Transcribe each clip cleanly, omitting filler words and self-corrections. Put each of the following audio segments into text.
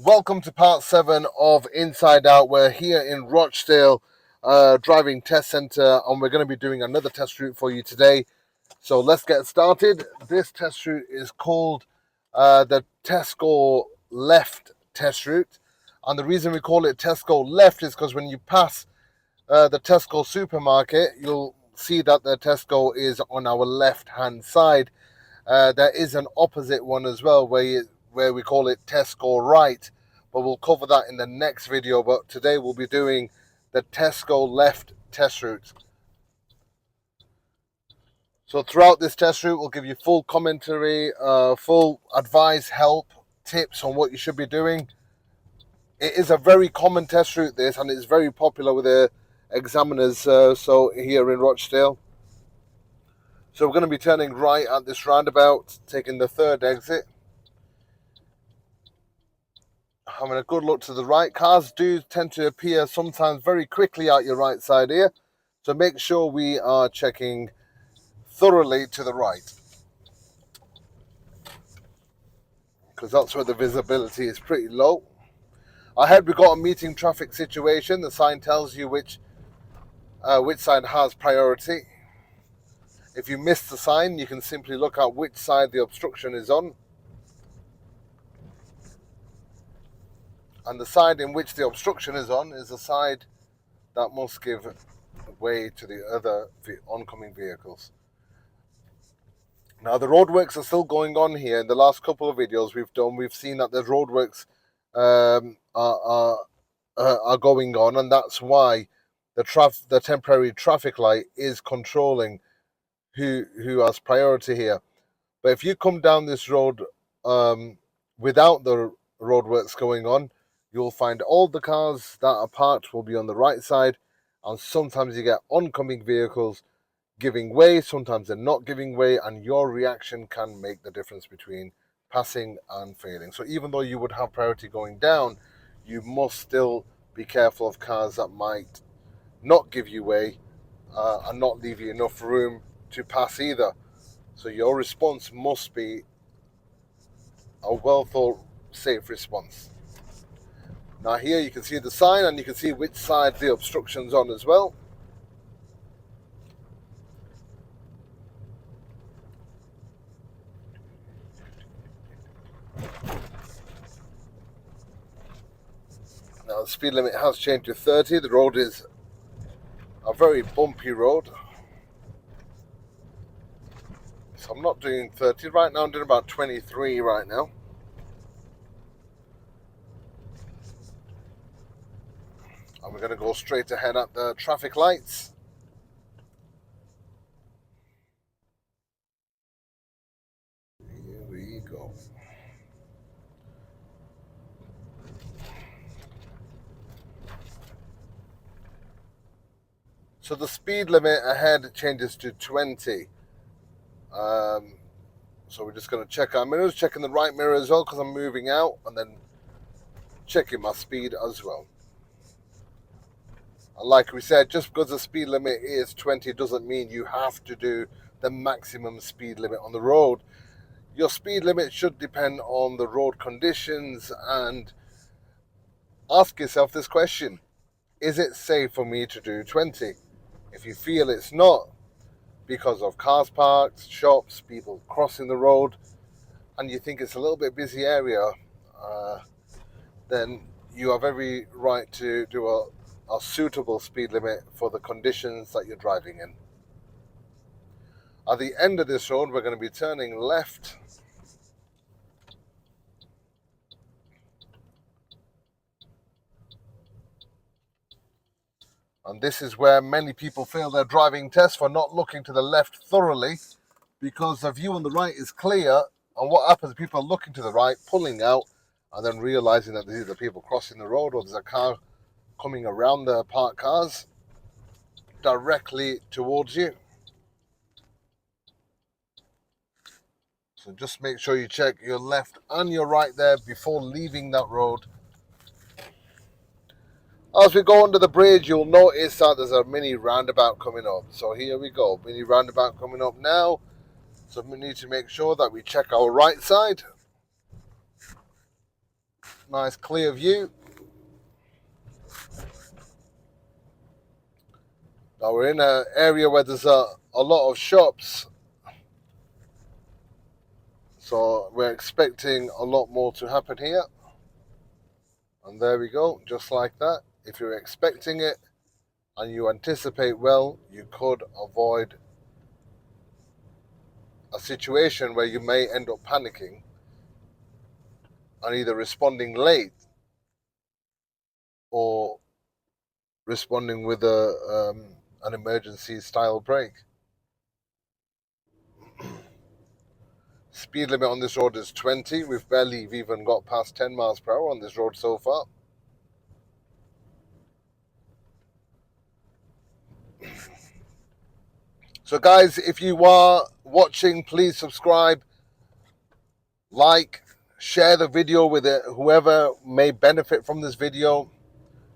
Welcome to part 7 of Inside Out. We're here in Rochdale driving test center, and we're going to be doing another test route for you today. So let's get started. This test route is called the Tesco left test route, and the reason we call it Tesco left is because when you pass the Tesco supermarket, you'll see that the Tesco is on our left hand side. There is an opposite one as well where we call it Tesco right, but we'll cover that in the next video. But today we'll be doing the Tesco left test route. So throughout this test route, we'll give you full commentary, full advice, help, tips on what you should be doing. It is a very common test route, this, and it's very popular with the examiners so here in Rochdale. So we're going to be turning right at this roundabout, taking the third exit. Having a good look to the right. Cars do tend to appear sometimes very quickly out your right side here, so make sure we are checking thoroughly to the right, because that's where the visibility is pretty low. Ahead we've got a meeting traffic situation. The sign tells you which side has priority. If you miss the sign, you can simply look at which side the obstruction is on. And the side in which the obstruction is on is the side that must give way to the other oncoming vehicles. Now the roadworks are still going on here. In the last couple of videos we've seen that the roadworks are going on, and that's why the temporary traffic light is controlling who has priority here. But if you come down this road without the roadworks going on, you'll find all the cars that are parked will be on the right side, and sometimes you get oncoming vehicles giving way, sometimes they're not giving way, and your reaction can make the difference between passing and failing. So even though you would have priority going down, you must still be careful of cars that might not give you way and not leave you enough room to pass either. So your response must be a well thought, safe response. Now here you can see the sign, and you can see which side the obstruction's on as well. Now the speed limit has changed to 30. The road is a very bumpy road. So I'm not doing 30 right now, I'm doing about 23 right now. And we're going to go straight ahead at the traffic lights. Here we go. So the speed limit ahead changes to 20. So we're just going to check our mirrors, checking the right mirror as well, because I'm moving out, and then checking my speed as well. And like we said, just because the speed limit is 20 doesn't mean you have to do the maximum speed limit on the road. Your speed limit should depend on the road conditions, and ask yourself this question: is it safe for me to do 20? If you feel it's not, because of cars parked, shops, people crossing the road, and you think it's a little bit busy area, then you have every right to do a suitable speed limit for the conditions that you're driving in. At the end of this road, we're going to be turning left. And this is where many people fail their driving test, for not looking to the left thoroughly, because the view on the right is clear. And what happens, people are looking to the right, pulling out, and then realizing that there's either people crossing the road or there's a car coming around the parked cars directly towards you. So just make sure you check your left and your right there before leaving that road. As we go under the bridge, you'll notice that there's a mini roundabout coming up. So here we go, mini roundabout coming up now. So we need to make sure that we check our right side. Nice clear view. Now we're in an area where there's a lot of shops. So we're expecting a lot more to happen here. And there we go, just like that. If you're expecting it and you anticipate well, you could avoid a situation where you may end up panicking and either responding late or responding with an emergency style brake. Speed limit on this road is 20. We've barely even got past 10 miles per hour on this road so far. So guys, if you are watching, please subscribe, like, share the video with whoever may benefit from this video.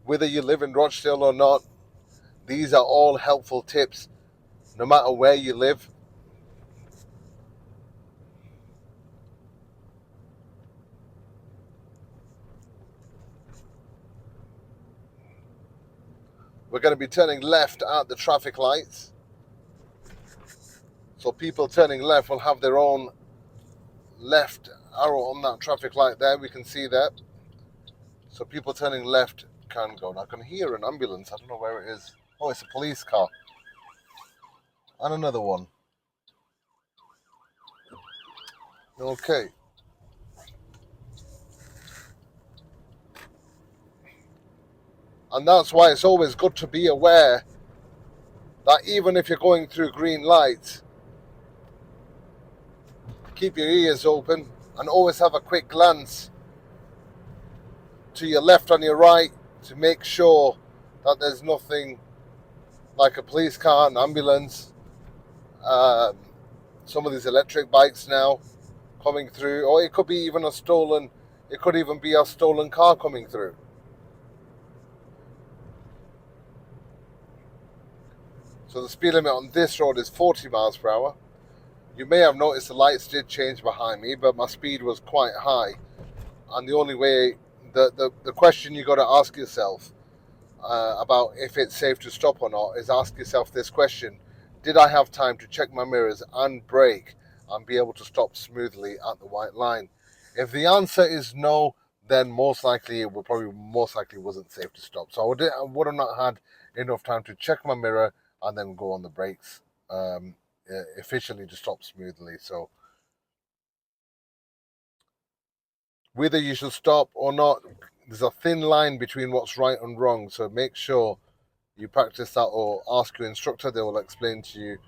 Whether you live in Rochdale or not, these are all helpful tips, no matter where you live. We're going to be turning left at the traffic lights. So people turning left will have their own left arrow on that traffic light there. We can see that. So people turning left can go. Now I can hear an ambulance. I don't know where it is. Oh, it's a police car. And another one. Okay. And that's why it's always good to be aware that even if you're going through green lights, keep your ears open and always have a quick glance to your left and your right to make sure that there's nothing like a police car, an ambulance, some of these electric bikes now coming through, or it could be even a stolen car coming through. So the speed limit on this road is 40 miles per hour. You may have noticed the lights did change behind me, but my speed was quite high. And the only way, the question you got to ask yourself about if it's safe to stop or not is ask yourself this question: did I have time to check my mirrors and brake and be able to stop smoothly at the white line? If the answer is no, then most likely wasn't safe to stop. So I would have not had enough time to check my mirror and then go on the brakes efficiently to stop smoothly. So whether you should stop or not, there's a thin line between what's right and wrong. So make sure you practice that or ask your instructor. They will explain to you.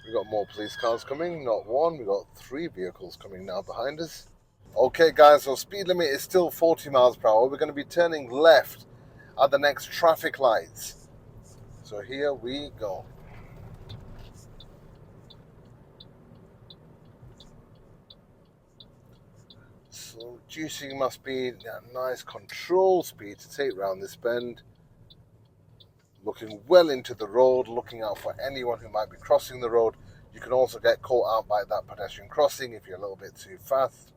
We've got more police cars coming, not one. We've got 3 vehicles coming now behind us. Okay, guys, so speed limit is still 40 miles per hour. We're going to be turning left at the next traffic lights. So here we go. So reducing my speed, nice control speed to take round this bend. Looking well into the road, looking out for anyone who might be crossing the road. You can also get caught out by that pedestrian crossing if you're a little bit too fast.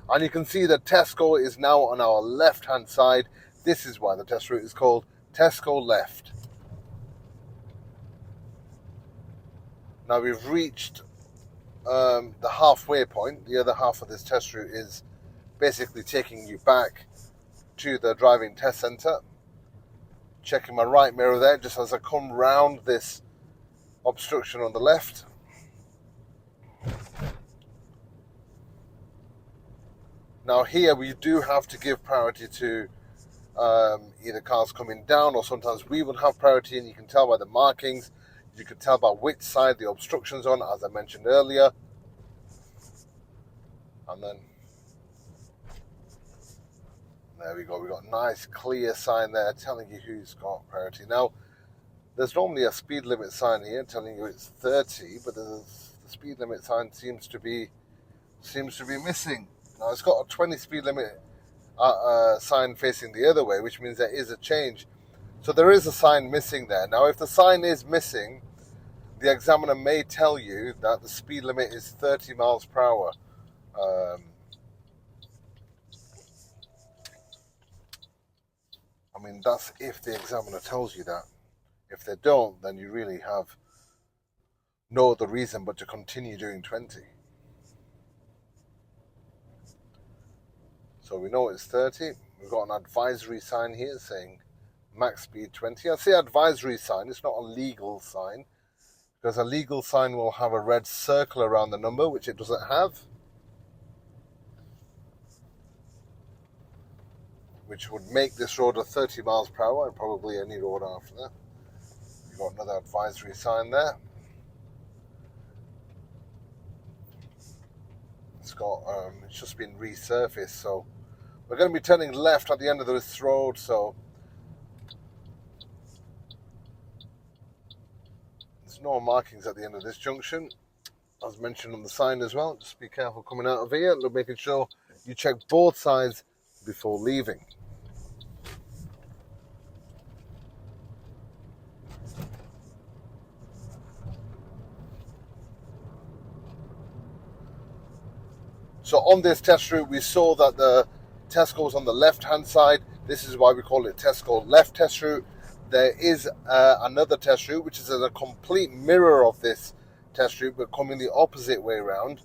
And you can see that Tesco is now on our left-hand side. This is why the test route is called Tesco Left. Now we've reached the halfway point. The other half of this test route is basically taking you back to the driving test centre. Checking my right mirror there just as I come round this obstruction on the left. Now here we do have to give priority to either cars coming down, or sometimes we will have priority, and you can tell by the markings. You can tell by which side the obstruction's on, as I mentioned earlier. And then there we go. We've got a nice clear sign there telling you who's got priority. Now, there's normally a speed limit sign here telling you it's 30, but the speed limit sign seems to be missing. Now, it's got a 20 speed limit sign facing the other way, which means there is a change. So there is a sign missing there. Now, if the sign is missing, the examiner may tell you that the speed limit is 30 miles per hour. I mean, that's if the examiner tells you that. If they don't, then you really have no other reason but to continue doing 20. So we know it's 30. We've got an advisory sign here saying max speed 20. I say advisory sign, it's not a legal sign, because a legal sign will have a red circle around the number, which it doesn't have, which would make this road a 30 miles per hour, and probably any road after that. You've got another advisory sign there. It's just been resurfaced, so we're going to be turning left at the end of this road, so there's no markings at the end of this junction, as mentioned on the sign as well. Just be careful coming out of here, making sure you check both sides before leaving. So on this test route, we saw that the Tesco was on the left-hand side. This is why we call it Tesco left test route. There is another test route, which is a complete mirror of this test route, but coming the opposite way around,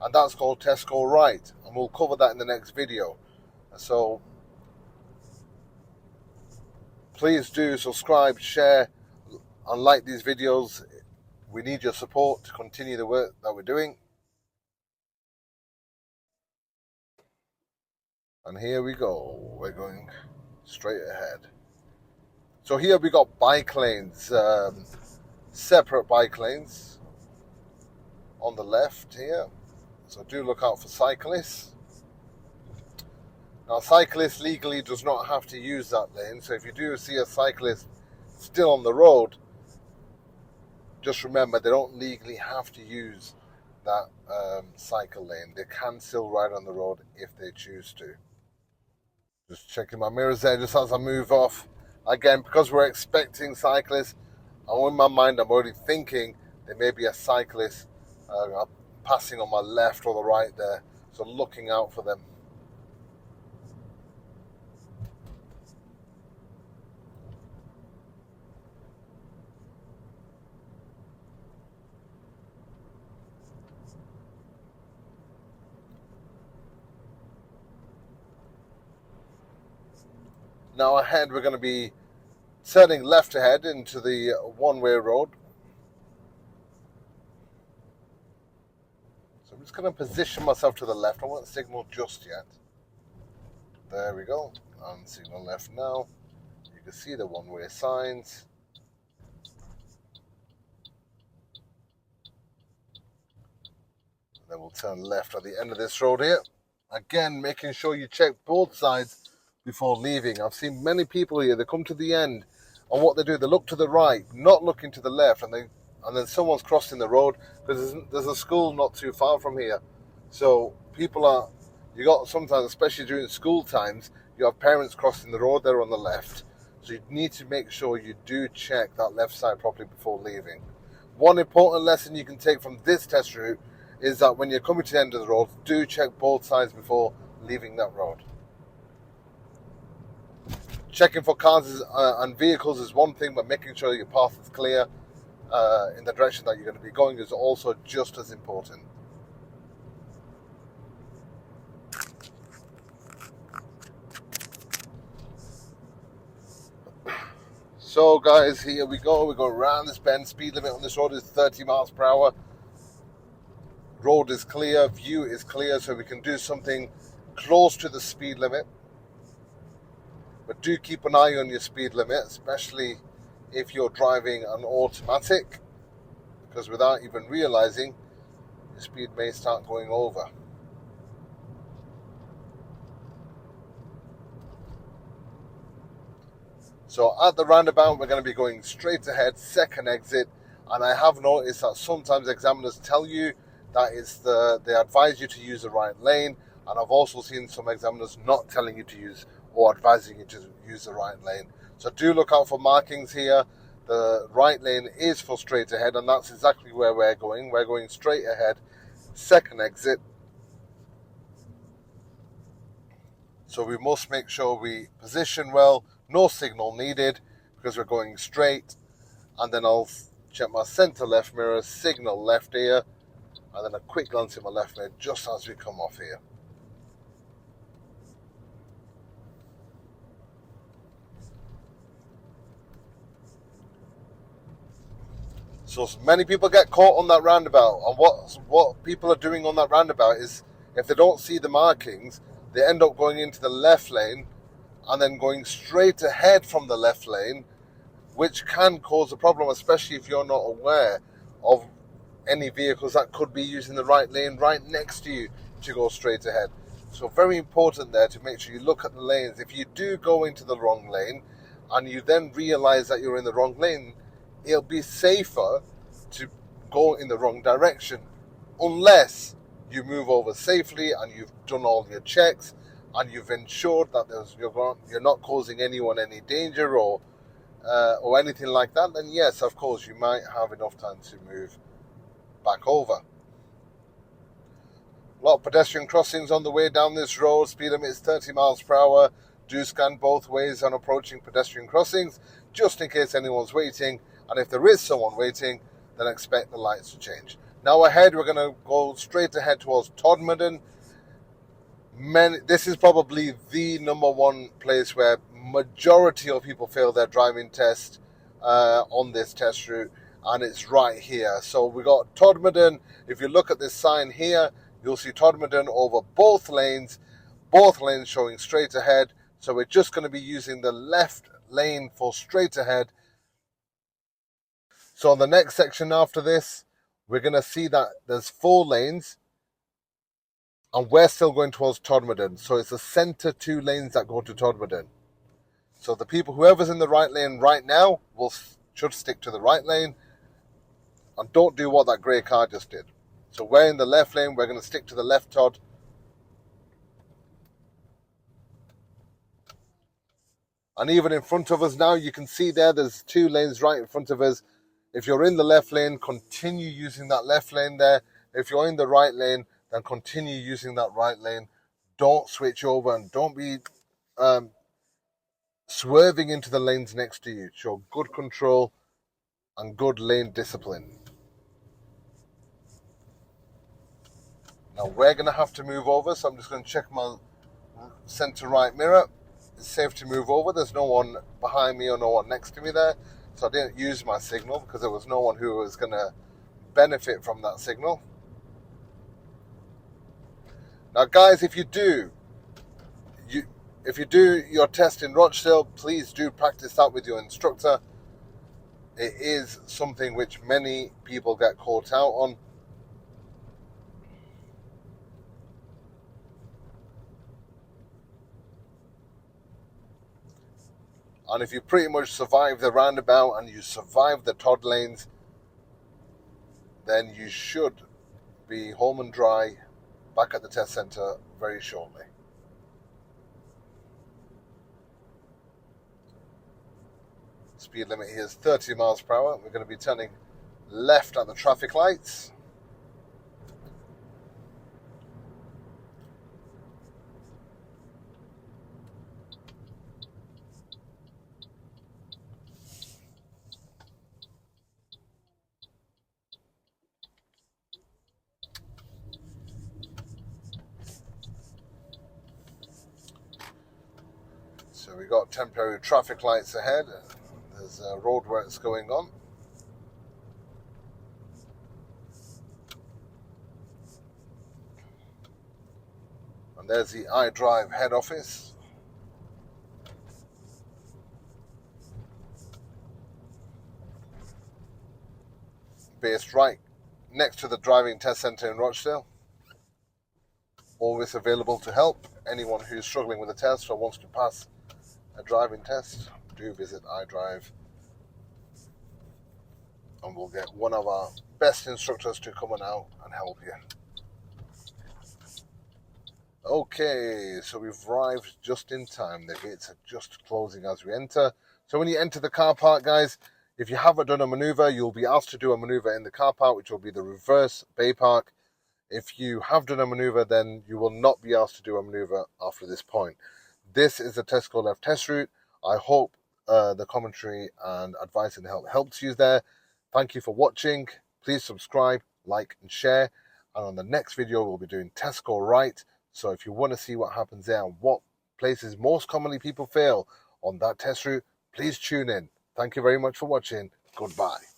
and that's called Tesco right. And we'll cover that in the next video. So please do subscribe, share, and like these videos. We need your support to continue the work that we're doing. And here we go, we're going straight ahead. So here we got bike lanes, separate bike lanes on the left here. So do look out for cyclists. Now, cyclist legally does not have to use that lane. So if you do see a cyclist still on the road, just remember they don't legally have to use that cycle lane. They can still ride on the road if they choose to. Just checking my mirrors there just as I move off. Again, because we're expecting cyclists, and in my mind I'm already thinking there may be a cyclist passing on my left or the right there. So looking out for them. Now ahead we're going to be turning left ahead into the one-way road. So I'm just going to position myself to the left. I won't signal just yet. There we go. I'm signal left now. You can see the one-way signs. Then we'll turn left at the end of this road here. Again, making sure you check both sides before leaving. I've seen many people here, they come to the end, and what they do, they look to the right, not looking to the left, and then someone's crossing the road, because there's a school not too far from here. So you got sometimes, especially during school times, you have parents crossing the road there on the left. So you need to make sure you do check that left side properly before leaving. One important lesson you can take from this test route is that when you're coming to the end of the road, do check both sides before leaving that road. Checking for cars and vehicles is one thing, but making sure your path is clear in the direction that you're going to be going is also just as important. So guys, here we go. We're going around this bend. Speed limit on this road is 30 miles per hour. Road is clear, view is clear, so we can do something close to the speed limit. But do keep an eye on your speed limit, especially if you're driving an automatic, because without even realizing, your speed may start going over. So at the roundabout, we're going to be going straight ahead, second exit, and I have noticed that sometimes examiners tell you that they advise you to use the right lane, and I've also seen some examiners not telling you to use or advising you to use the right lane. So do look out for markings here. The right lane is for straight ahead, and that's exactly where we're going. We're going straight ahead, second exit. So we must make sure we position well, no signal needed because we're going straight. And then I'll check my center left mirror, signal left ear, and then a quick glance at my left mirror just as we come off here. So many people get caught on that roundabout, and what people are doing on that roundabout is, if they don't see the markings, they end up going into the left lane and then going straight ahead from the left lane, which can cause a problem, especially if you're not aware of any vehicles that could be using the right lane right next to you to go straight ahead. So very important there to make sure you look at the lanes. If you do go into the wrong lane and you then realize that you're in the wrong lane, it'll be safer to go in the wrong direction, unless you move over safely and you've done all your checks and you've ensured that you're not causing anyone any danger or anything like that. Then yes, of course, you might have enough time to move back over. A lot of pedestrian crossings on the way down this road. Speed limit is 30 miles per hour. Do scan both ways on approaching pedestrian crossings, just in case anyone's waiting. And if there is someone waiting, then expect the lights to change. Now ahead, we're going to go straight ahead towards Todmorden. This is probably the number one place where majority of people fail their driving test on this test route, and it's right here. So we got Todmorden. If you look at this sign here, you'll see Todmorden over both lanes showing straight ahead. So we're just going to be using the left lane for straight ahead. So on the next section after this, we're going to see that there's 4 lanes, and we're still going towards Todmorden. So it's the center 2 lanes that go to Todmorden. So the people, whoever's in the right lane right now, should stick to the right lane, and don't do what that grey car just did. So we're in the left lane, we're going to stick to the left Tod. And even in front of us now, you can see there's 2 lanes right in front of us. If you're in the left lane, continue using that left lane there. If you're in the right lane, then continue using that right lane. Don't switch over and don't be swerving into the lanes next to you. Show good control and good lane discipline. Now we're going to have to move over, so I'm just going to check my center right mirror. It's safe to move over. There's no one behind me or no one next to me there. So I didn't use my signal because there was no one who was going to benefit from that signal. Now guys, if you do your test in Rochdale, please do practice that with your instructor. It is something which many people get caught out on. And if you pretty much survive the roundabout and you survive the Tod lanes, then you should be home and dry back at the test centre very shortly. Speed limit here is 30 miles per hour. We're going to be turning left at the traffic lights. So we got temporary traffic lights ahead. There's a road works going on. And there's the iDrive head office. Based right next to the driving test centre in Rochdale. Always available to help anyone who's struggling with a test or wants to pass a driving test. Do visit iDrive, and we'll get one of our best instructors to come on out and help you. Okay, so we've arrived just in time. The gates are just closing as we enter. So when you enter the car park, guys, if you haven't done a maneuver, you'll be asked to do a maneuver in the car park, which will be the reverse bay park. If you have done a maneuver, then you will not be asked to do a maneuver after this point. This is the Tesco left test route. I hope the commentary and advice and help helps you there. Thank you for watching. Please subscribe, like, and share. And on the next video, we'll be doing Tesco right. So if you want to see what happens there and what places most commonly people fail on that test route, please tune in. Thank you very much for watching. Goodbye.